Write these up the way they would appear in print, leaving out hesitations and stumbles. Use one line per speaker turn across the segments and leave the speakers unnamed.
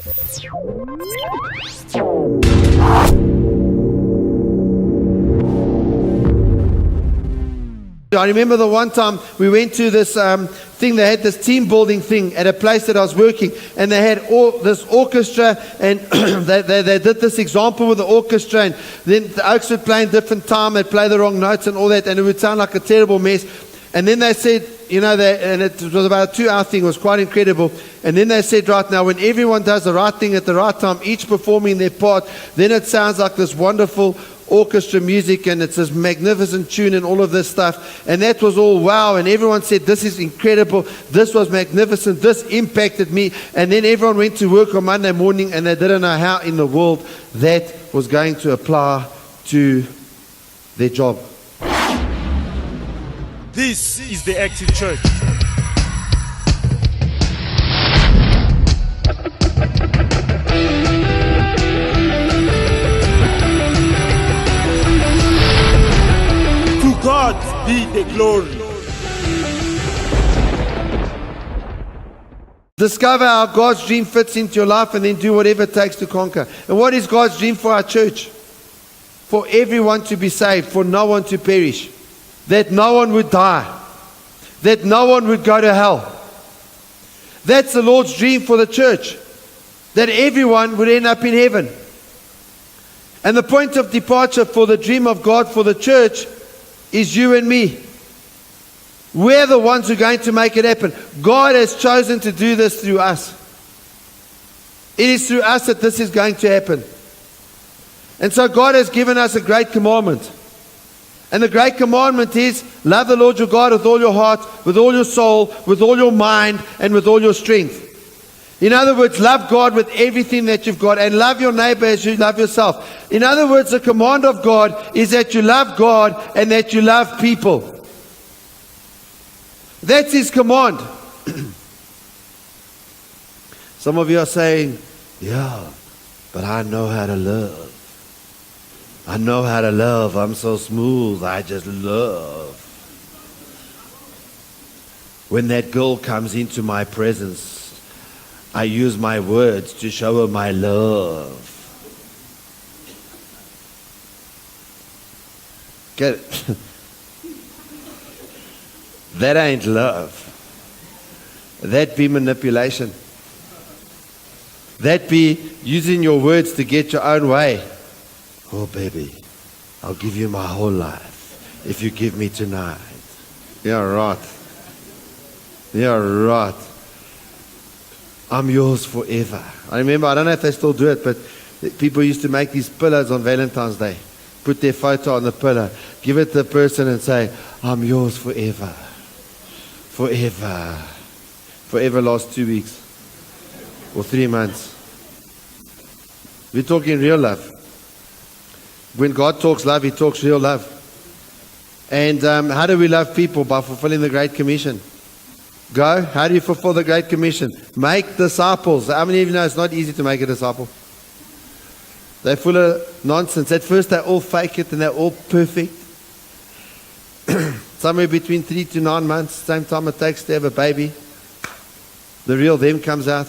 I remember the one time we went to this thing, they had this team building thing at a place that I was working, and they had this orchestra, and they did this example with the orchestra, and then the Oaks would play in different time, they'd play the wrong notes and all that, and it would sound like a terrible mess. And then they said, and it was about a 2-hour thing, it was quite incredible. And then they said, right now, when everyone does the right thing at the right time, each performing their part, then it sounds like this wonderful orchestra music, and it's this magnificent tune and all of this stuff. And that was all wow, and everyone said, this is incredible, this was magnificent, this impacted me. And then everyone went to work on Monday morning, and they didn't know how in the world that was going to apply to their job.
This is the Active Church. To God be the glory.
Discover how God's dream fits into your life, and then do whatever it takes to conquer. And what is God's dream for our church? For everyone to be saved, for no one to perish. That no one would die. That no one would go to hell. That's the Lord's dream for the church. That everyone would end up in heaven. And the point of departure for the dream of God for the church is you and me. We're the ones who are going to make it happen. God has chosen to do this through us. It is through us that this is going to happen. And so God has given us a great commandment. And the great commandment is, love the Lord your God with all your heart, with all your soul, with all your mind, and with all your strength. In other words, love God with everything that you've got, and love your neighbor as you love yourself. In other words, the command of God is that you love God and that you love people. That's His command. Some of you are saying, yeah, but I know how to love. I know how to love. I'm so smooth. I just love. When that girl comes into my presence, I use my words to show her my love. Get it? That ain't love. That be manipulation. That be using your words to get your own way. Oh, baby, I'll give you my whole life if you give me tonight. Yeah, right. Yeah, right. I'm yours forever. I remember, I don't know if they still do it, but people used to make these pillows on Valentine's Day. Put their photo on the pillow, give it to the person and say, I'm yours forever. Forever. Forever lasts 2 weeks or 3 months. We're talking real love. When God talks love, He talks real love. And how do we love people? By fulfilling the Great Commission. Go. How do you fulfill the Great Commission? Make disciples. How many of you know it's not easy to make a disciple? They're full of nonsense. At first they all fake it and they're all perfect. Somewhere between 3 to 9 months, same time it takes to have a baby. The real them comes out.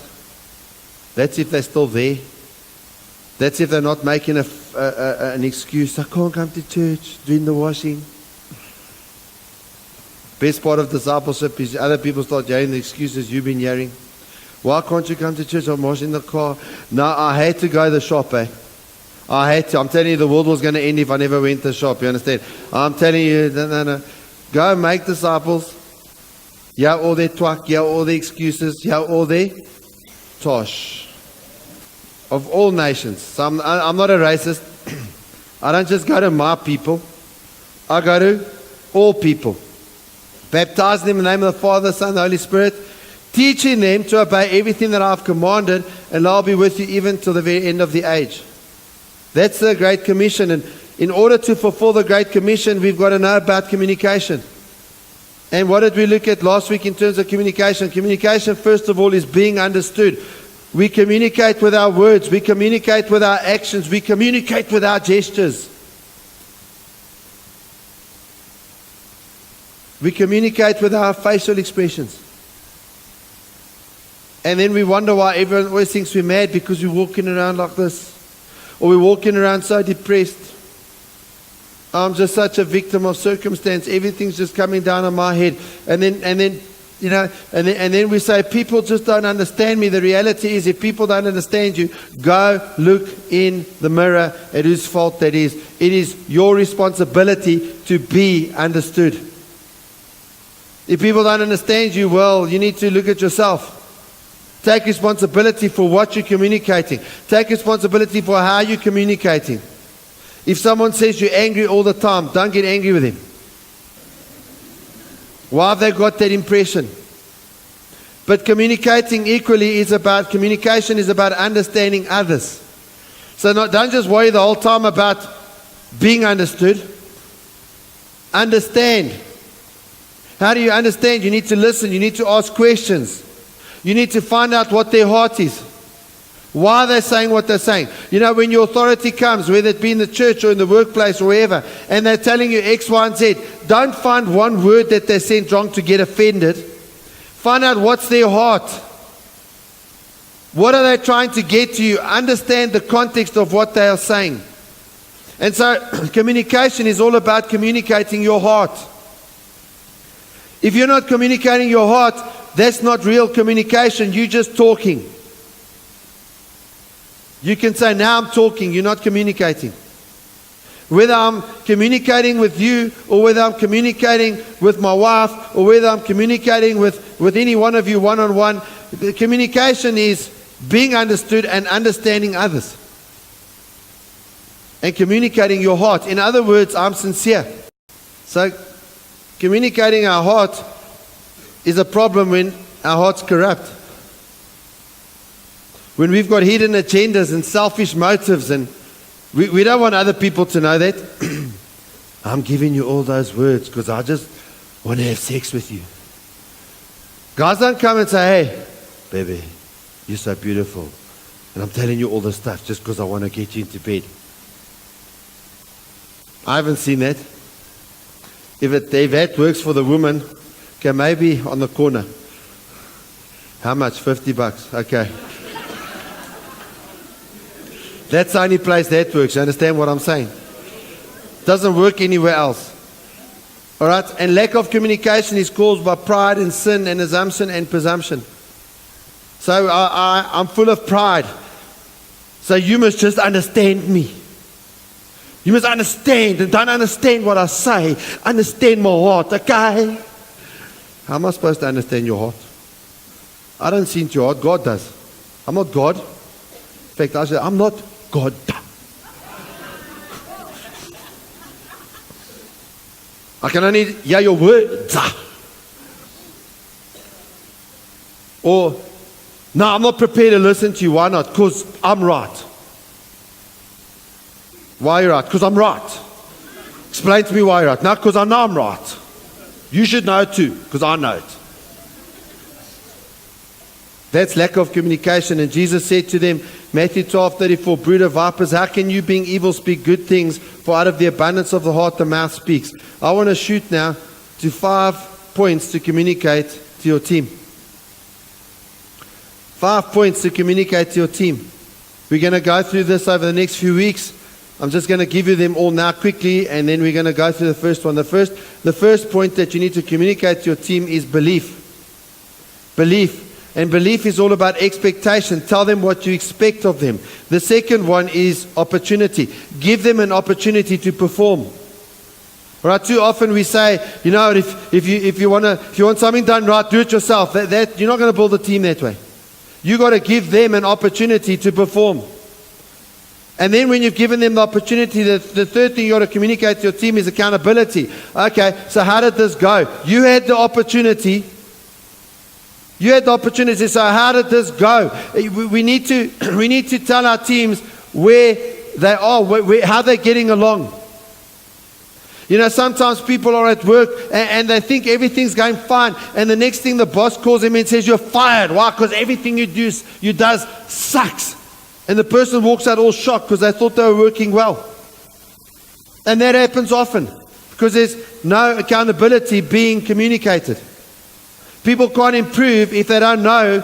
That's if they're still there. That's if they're not making an excuse. I can't come to church, doing the washing. Best part of discipleship is other people start hearing the excuses you've been hearing. Why can't you come to church? I'm washing the car. No, I had to go to the shop, I had to. I'm telling you, the world was going to end if I never went to the shop. You understand? I'm telling you, no. Go and make disciples. Yeah, all their twak. Yeah, all the excuses. Yeah, all their tosh. Of all nations. So I'm not a racist. I don't just go to my people. I go to all people. Baptize them in the name of the Father, the Son, and the Holy Spirit. Teaching them to obey everything that I've commanded. And I'll be with you even till the very end of the age. That's the Great Commission. And in order to fulfill the Great Commission, we've got to know about communication. And what did we look at last week in terms of communication? Communication, first of all, is being understood. We communicate with our words. We communicate with our actions. We communicate with our gestures. We communicate with our facial expressions. And then we wonder why everyone always thinks we're mad because we're walking around like this. Or we're walking around so depressed. I'm just such a victim of circumstance. Everything's just coming down on my head. And then we say, people just don't understand me. The reality is, if people don't understand you, go look in the mirror at whose fault that is. It is your responsibility to be understood. If people don't understand you, well, you need to look at yourself. Take responsibility for what you're communicating. Take responsibility for how you're communicating. If someone says you're angry all the time, don't get angry with him. Why have they got that impression? But communication is about understanding others. So don't just worry the whole time about being understood. Understand. How do you understand? You need to listen. You need to ask questions. You need to find out what their heart is. Why are they saying what they're saying? You know, when your authority comes, whether it be in the church or in the workplace or wherever, and they're telling you X, Y, and Z, don't find one word that they sent wrong to get offended. Find out what's their heart. What are they trying to get to you? Understand the context of what they are saying. And so communication is all about communicating your heart. If you're not communicating your heart, that's not real communication. You're just talking. You can say, now I'm talking. You're not communicating. Whether I'm communicating with you, or whether I'm communicating with my wife, or whether I'm communicating with any one of you one-on-one, the communication is being understood and understanding others. And communicating your heart. In other words, I'm sincere. So, communicating our heart is a problem when our heart's corrupt. When we've got hidden agendas and selfish motives, and we don't want other people to know that. I'm giving you all those words because I just want to have sex with you. Guys don't come and say, hey, baby, you're so beautiful. And I'm telling you all this stuff just because I want to get you into bed. I haven't seen that. If that works for the woman, okay, maybe on the corner. How much? $50. Okay. That's the only place that works. You understand what I'm saying? Doesn't work anywhere else. All right? And lack of communication is caused by pride and sin and assumption and presumption. So I'm full of pride. So you must just understand me. You must understand, and don't understand what I say. Understand my heart, okay? How am I supposed to understand your heart? I don't see into your heart. God does. I'm not God. In fact, I say, I'm not God. I can only hear your words. Or, no, I'm not prepared to listen to you. Why not? Because I'm right. Why are you right? Because I'm right. Explain to me why you're right. No, because I know I'm right. You should know too, because I know it. That's lack of communication. And Jesus said to them, Matthew 12:34, brood of vipers, how can you being evil speak good things? For out of the abundance of the heart the mouth speaks. I want to shoot now to 5 points to communicate to your team. 5 points to communicate to your team. We're going to go through this over the next few weeks. I'm just going to give you them all now quickly, and then we're going to go through the first one. The first point that you need to communicate to your team is belief. Belief. And belief is all about expectation. Tell them what you expect of them. The second one is opportunity. Give them an opportunity to perform. All right, too often we say, you know, if you want something done right, do it yourself. That you're not going to build a team that way. You got to give them an opportunity to perform. And then when you've given them the opportunity, the third thing you got to communicate to your team is accountability. Okay, so how did this go? You had the opportunity. You had the opportunity. So how did this go? We need to tell our teams where they are, how they're getting along. You know, sometimes people are at work and they think everything's going fine. And the next thing the boss calls them and says, you're fired. Why? Because everything you do sucks. And the person walks out all shocked because they thought they were working well. And that happens often because there's no accountability being communicated. People can't improve if they don't know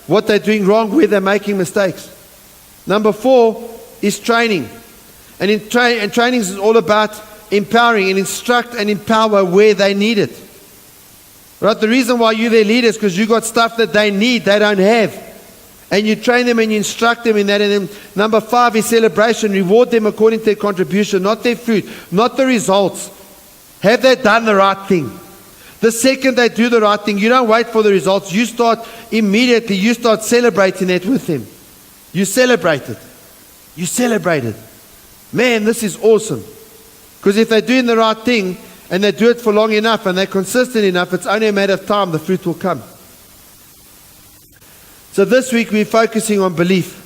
what they're doing wrong, where they're making mistakes. Number 4 is training. And training is all about empowering and instruct and empower where they need it. Right? The reason why you're their leader is because you got stuff that they need, they don't have. And you train them and you instruct them in that. And then number 5 is celebration. Reward them according to their contribution, not their fruit, not the results. Have they done the right thing? The second they do the right thing, you don't wait for the results. You start immediately, you start celebrating it with them. You celebrate it. You celebrate it. Man, this is awesome. Because if they're doing the right thing and they do it for long enough and they're consistent enough, it's only a matter of time, the fruit will come. So this week we're focusing on belief.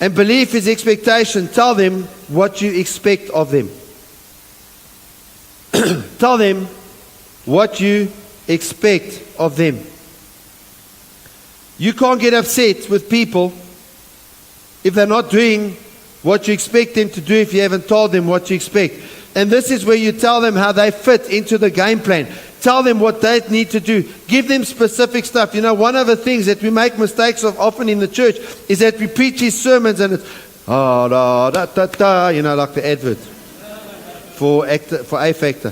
And belief is expectation. Tell them what you expect of them. Tell them what you expect of them. You can't get upset with people if they're not doing what you expect them to do if you haven't told them what you expect. And this is where you tell them how they fit into the game plan. Tell them what they need to do. Give them specific stuff. You know, one of the things that we make mistakes of often in the church is that we preach these sermons and it's, oh, da, da, da, da, you know, like the advert for A Factor.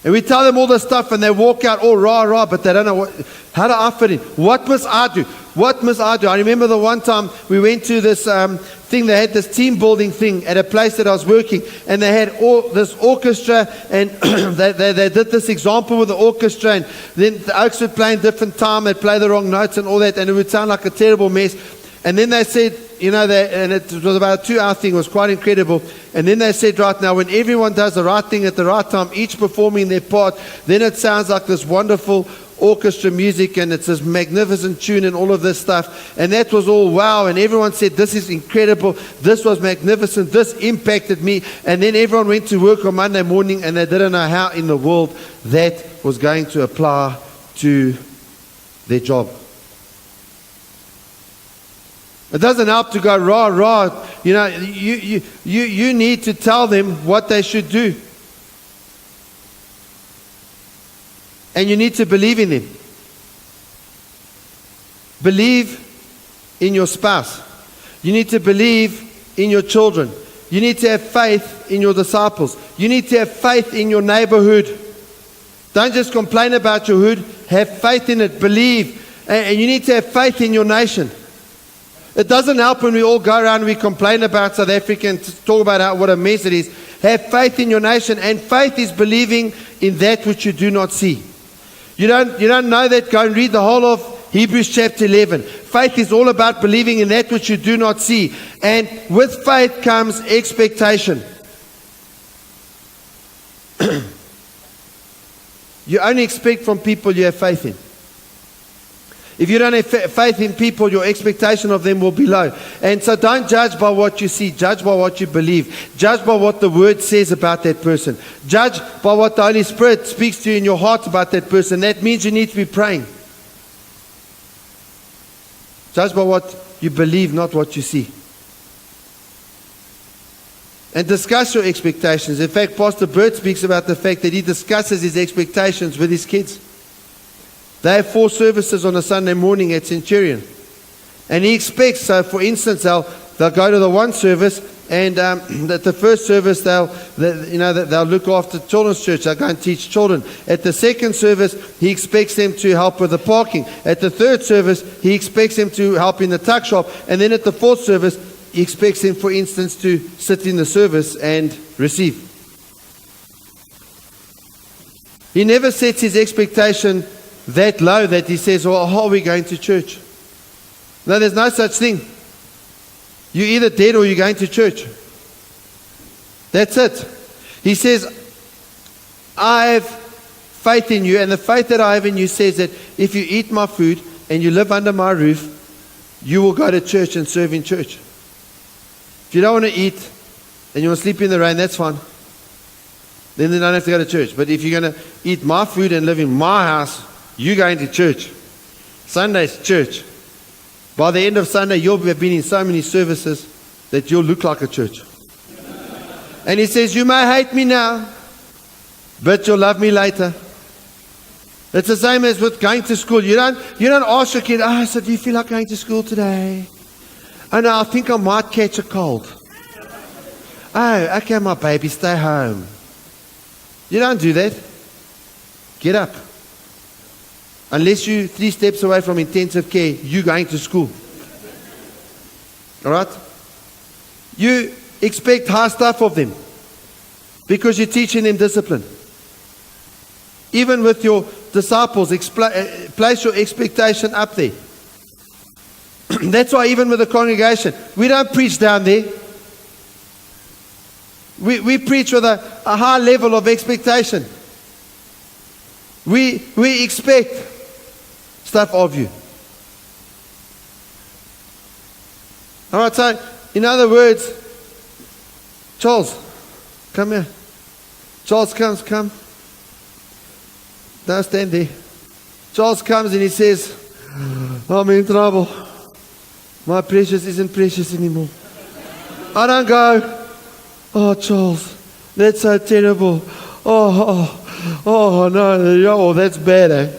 And we tell them all this stuff and they walk out all rah, rah, but they don't know how do I fit in? What must I do? What must I do? I remember the one time we went to this thing, they had this team building thing at a place that I was working, and they had this orchestra, and they did this example with the orchestra, and then the Oaks would play in different time, they'd play the wrong notes and all that, and it would sound like a terrible mess. And then they said, you know, and it was about a 2-hour thing, it was quite incredible. And then they said, right now, when everyone does the right thing at the right time, each performing their part, then it sounds like this wonderful orchestra music, and it's this magnificent tune and all of this stuff. And that was all wow. And everyone said, this is incredible. This was magnificent. This impacted me. And then everyone went to work on Monday morning, and they didn't know how in the world that was going to apply to their job. It doesn't help to go rah, rah. You know, you need to tell them what they should do. And you need to believe in them. Believe in your spouse. You need to believe in your children. You need to have faith in your disciples. You need to have faith in your neighborhood. Don't just complain about your hood. Have faith in it. Believe. And you need to have faith in your nation. It doesn't help when we all go around and we complain about South Africa and talk about what a mess it is. Have faith in your nation. And faith is believing in that which you do not see. You don't know that? Go and read the whole of Hebrews chapter 11. Faith is all about believing in that which you do not see. And with faith comes expectation. You only expect from people you have faith in. If you don't have faith in people, your expectation of them will be low. And so don't judge by what you see. Judge by what you believe. Judge by what the Word says about that person. Judge by what the Holy Spirit speaks to you in your heart about that person. That means you need to be praying. Judge by what you believe, not what you see. And discuss your expectations. In fact, Pastor Bert speaks about the fact that he discusses his expectations with his kids. They have 4 services on a Sunday morning at Centurion. And he expects, so for instance, they'll go to the one service, and at the first service they'll look after children's church. They'll go and teach children. At the second service, he expects them to help with the parking. At the third service, he expects them to help in the tuck shop. And then at the fourth service, he expects them, for instance, to sit in the service and receive. He never sets his expectation that low that he says, well, how are we going to church? No, there's no such thing. You're either dead or you're going to church. That's it. He says, I have faith in you, and the faith that I have in you says that if you eat my food and you live under my roof, you will go to church and serve in church. If you don't want to eat and you want to sleep in the rain, that's fine. Then they don't have to go to church. But if you're going to eat my food and live in my house, you're going to church. Sunday's church. By the end of Sunday, you'll have been in so many services that you'll look like a church. And he says, you may hate me now, but you'll love me later. It's the same as with going to school. You don't ask your kid, so do you feel like going to school today? Oh no, I think I might catch a cold. Oh, okay, my baby, stay home. You don't do that. Get up. Unless you're 3 steps away from intensive care, you're going to school. Alright? You expect high stuff of them because you're teaching them discipline. Even with your disciples, place your expectation up there. That's why even with the congregation, we don't preach down there. We preach with a high level of expectation. We expect stuff of you. Alright, so in other words, Charles, come here. Charles comes, come. Don't stand there. Charles comes and he says, I'm in trouble. My precious isn't precious anymore. I don't go, oh Charles, that's so terrible. Oh no, yo, that's bad, eh?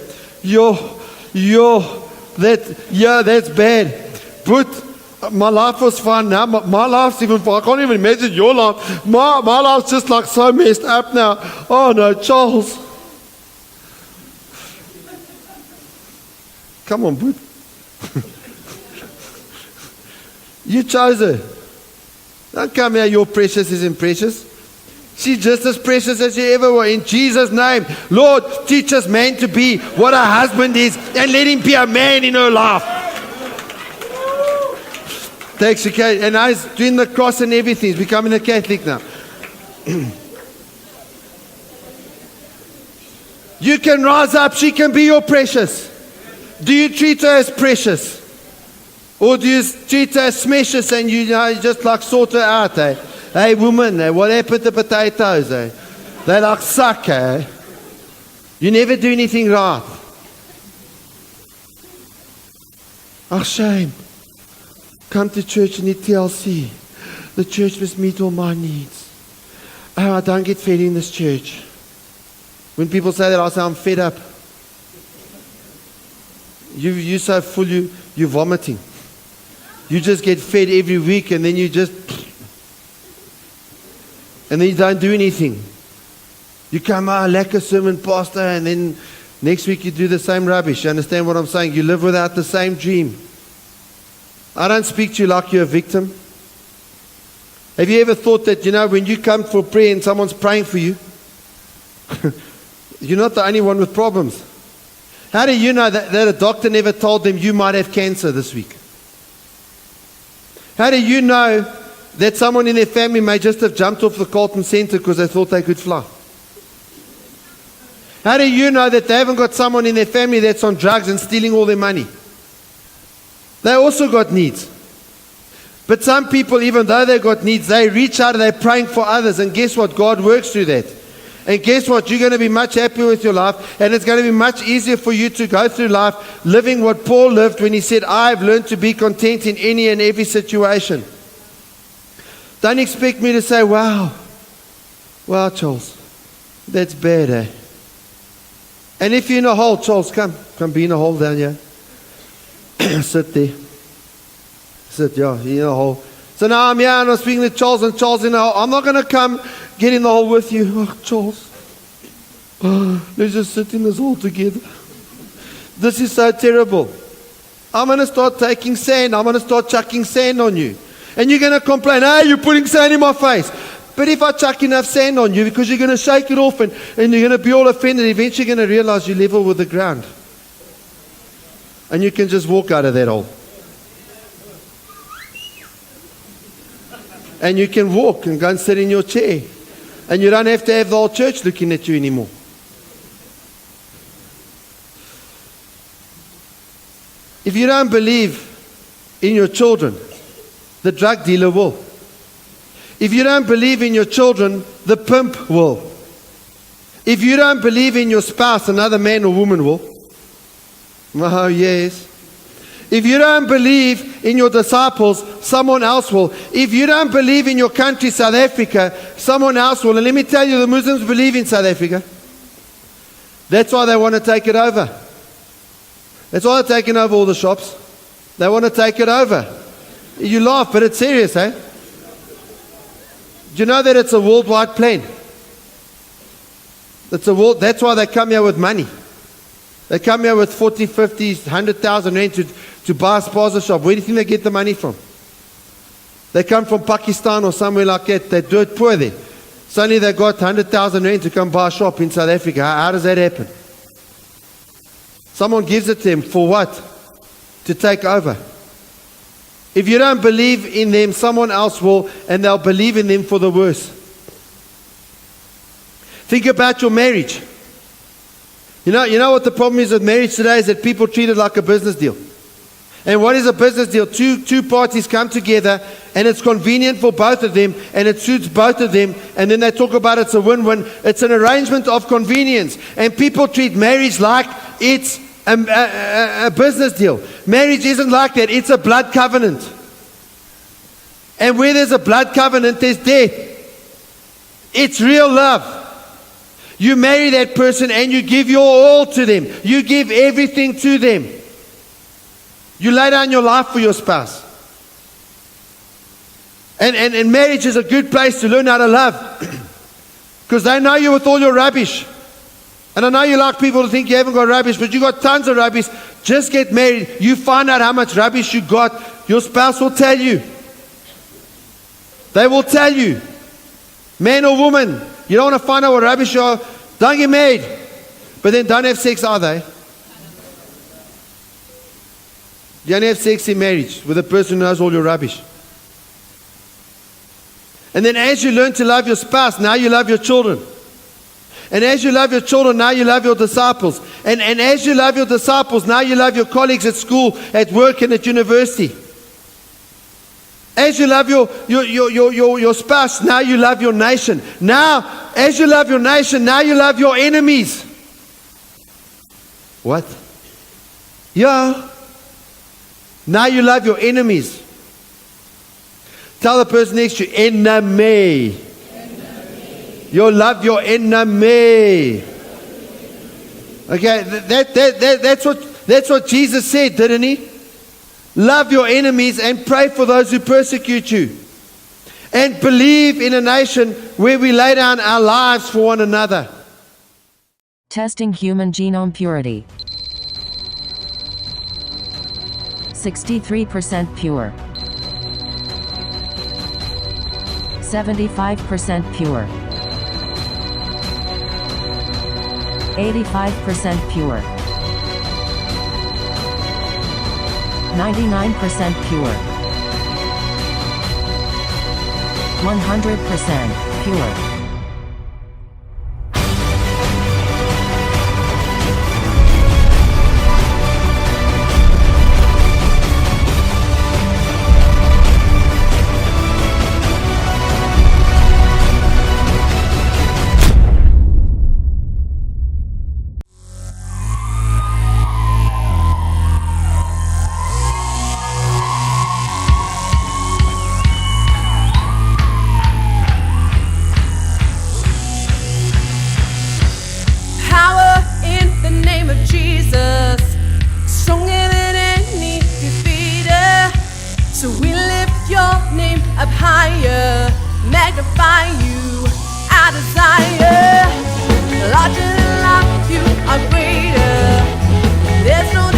That's bad. But my life was fun now. My life's even fun. I can't even imagine your life. My life's just like so messed up now. Oh no, Charles. Come on, bud. You chose her. Don't come here, your precious isn't precious. She's just as precious as you ever were. In Jesus' name, Lord, teach us man to be what a husband is and let him be a man in her life. Takes a Catholic, and now he's doing the cross and everything. He's becoming a Catholic now. You can rise up. She can be your precious. Do you treat her as precious? Or do you treat her as smashes and you just like sort her out, eh? Hey woman, what happened to potatoes, eh? They like suck, eh? You never do anything right. Oh, shame. Come to church and eat TLC. The church must meet all my needs. Oh, I don't get fed in this church. When people say that, I say, I'm fed up. You're so full, you're vomiting. You just get fed every week and then you just... And then you don't do anything. You come out, lack a sermon, pastor, and then next week you do the same rubbish. You understand what I'm saying? You live without the same dream. I don't speak to you like you're a victim. Have you ever thought that, when you come for prayer and someone's praying for you, you're not the only one with problems? How do you know that a doctor never told them you might have cancer this week? How do you know that someone in their family may just have jumped off the Carlton Center because they thought they could fly? How do you know that they haven't got someone in their family that's on drugs and stealing all their money? They also got needs. But some people, even though they've got needs, they reach out and they're praying for others. And guess what? God works through that. And guess what? You're going to be much happier with your life. And it's going to be much easier for you to go through life living what Paul lived when he said, I've learned to be content in any and every situation. Don't expect me to say, wow, Charles, that's bad, eh? And if you're in a hole, Charles, come be in a hole down here. Sit there. Sit, you're in a hole. So now I'm here and I'm speaking to Charles and Charles in a hole. I'm not going to come get in the hole with you. Oh, Charles. Let's just sit in this hole together. This is so terrible. I'm going to start taking sand. I'm going to start chucking sand on you. And you're going to complain, hey, you're putting sand in my face. But if I chuck enough sand on you, because you're going to shake it off and you're going to be all offended, eventually you're going to realize you're level with the ground. And you can just walk out of that hole. And you can walk and go and sit in your chair. And you don't have to have the whole church looking at you anymore. If you don't believe in your children, the drug dealer will. If you don't believe in your children, the pimp will. If you don't believe in your spouse, another man or woman will. Oh, yes. If you don't believe in your disciples, someone else will. If you don't believe in your country, South Africa, someone else will. And let me tell you, the Muslims believe in South Africa. That's why they want to take it over. That's why they're taking over all the shops. They want to take it over. You laugh, but it's serious, eh? Do you know that it's a worldwide plan? That's why they come here with money. They come here with 40, 50, 100,000 rand to buy a spaza shop. Where do you think they get the money from? They come from Pakistan or somewhere like that. They're dirt poor there. Suddenly they got 100,000 rand to come buy a shop in South Africa. How does that happen? Someone gives it to them for what? To take over. If you don't believe in them, someone else will, and they'll believe in them for the worse. Think about your marriage. You know what the problem is with marriage today is that people treat it like a business deal. And what is a business deal? Two parties come together and it's convenient for both of them and it suits both of them, and then they talk about it's a win-win. It's an arrangement of convenience, and people treat marriage like it's a business deal. Marriage isn't like that. It's a blood covenant. And where there's a blood covenant, there's death. It's real love. You marry that person and you give your all to them. You give everything to them. You lay down your life for your spouse. And marriage is a good place to learn how to love. Because they know you with all your rubbish. And I know you like people to think you haven't got rubbish, but you got tons of rubbish. Just get married. You find out how much rubbish you got. Your spouse will tell you. They will tell you. Man or woman, you don't want to find out what rubbish you are, don't get married. But then don't have sex either. You only have sex in marriage with a person who knows all your rubbish. And then as you learn to love your spouse, now you love your children. And as you love your children, now you love your disciples. And as you love your disciples, now you love your colleagues at school, at work, and at university. As you love your spouse, now you love your nation. Now, as you love your nation, now you love your enemies. What? Yeah. Now you love your enemies. Tell the person next to you, enemy. You love your enemy. Okay, that's what Jesus said, didn't he? Love your enemies and pray for those who persecute you. And believe in a nation where we lay down our lives for one another.
Testing human genome purity. 63% pure. 75% pure. 85% pure. 99% pure. 100% pure.
So we lift your name up higher, magnify you, our desire. Larger than life, you are greater. There's no